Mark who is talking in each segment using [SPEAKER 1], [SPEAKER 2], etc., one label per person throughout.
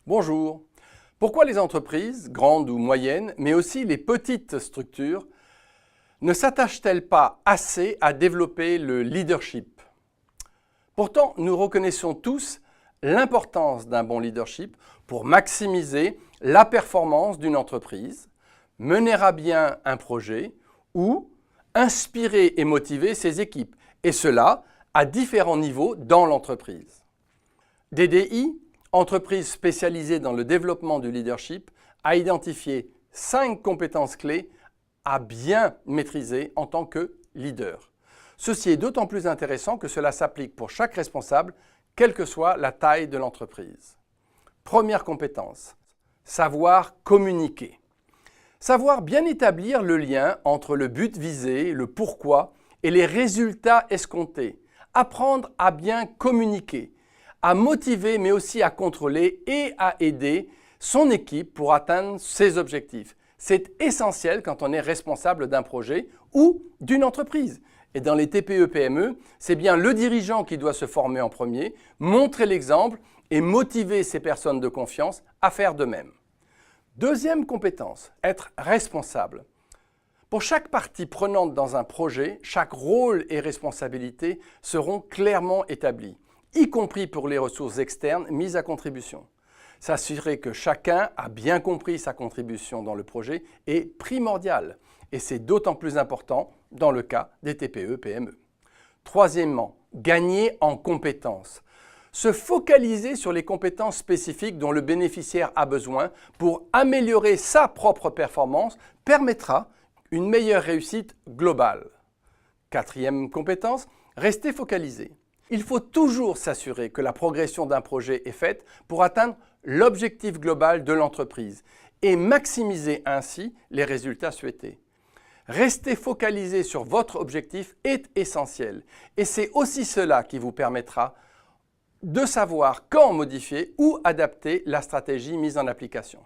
[SPEAKER 1] Bonjour. Pourquoi les entreprises, grandes ou moyennes, mais aussi les petites structures, ne s'attachent-elles pas assez à développer le leadership? Pourtant, nous reconnaissons tous l'importance d'un bon leadership pour maximiser la performance d'une entreprise, mener à bien un projet ou inspirer et motiver ses équipes, et cela à différents niveaux dans l'entreprise. DDI, entreprise spécialisée dans le développement du leadership, a identifié 5 compétences clés à bien maîtriser en tant que leader. Ceci est d'autant plus intéressant que cela s'applique pour chaque responsable, quelle que soit la taille de l'entreprise. Première compétence, savoir communiquer. Savoir bien établir le lien entre le but visé, le pourquoi et les résultats escomptés. Apprendre à bien communiquer, à motiver mais aussi à contrôler et à aider son équipe pour atteindre ses objectifs. C'est essentiel quand on est responsable d'un projet ou d'une entreprise. Et dans les TPE-PME, c'est bien le dirigeant qui doit se former en premier, montrer l'exemple et motiver ses personnes de confiance à faire de même. Deuxième compétence, être responsable. Pour chaque partie prenante dans un projet, chaque rôle et responsabilité seront clairement établis, y compris pour les ressources externes mises à contribution. S'assurer que chacun a bien compris sa contribution dans le projet est primordial et c'est d'autant plus important dans le cas des TPE-PME. Troisièmement, gagner en compétences. Se focaliser sur les compétences spécifiques dont le bénéficiaire a besoin pour améliorer sa propre performance permettra une meilleure réussite globale. Quatrième compétence, rester focalisé. Il faut toujours s'assurer que la progression d'un projet est faite pour atteindre l'objectif global de l'entreprise et maximiser ainsi les résultats souhaités. Rester focalisé sur votre objectif est essentiel et c'est aussi cela qui vous permettra de savoir quand modifier ou adapter la stratégie mise en application.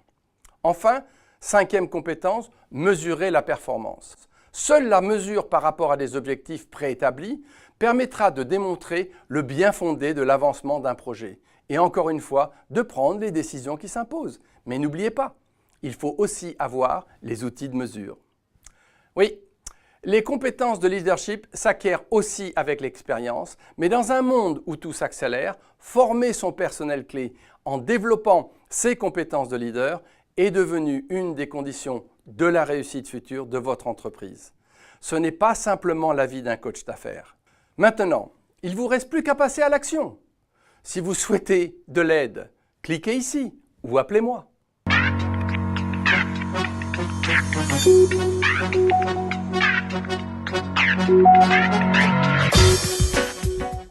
[SPEAKER 1] Enfin, cinquième compétence, mesurer la performance. Seule la mesure par rapport à des objectifs préétablis permettra de démontrer le bien fondé de l'avancement d'un projet et encore une fois, de prendre les décisions qui s'imposent. Mais n'oubliez pas, il faut aussi avoir les outils de mesure. Oui, les compétences de leadership s'acquièrent aussi avec l'expérience, mais dans un monde où tout s'accélère, former son personnel clé en développant ses compétences de leader est devenu une des conditions de la réussite future de votre entreprise. Ce n'est pas simplement l'avis d'un coach d'affaires. Maintenant, il ne vous reste plus qu'à passer à l'action. Si vous souhaitez de l'aide, cliquez ici ou appelez-moi.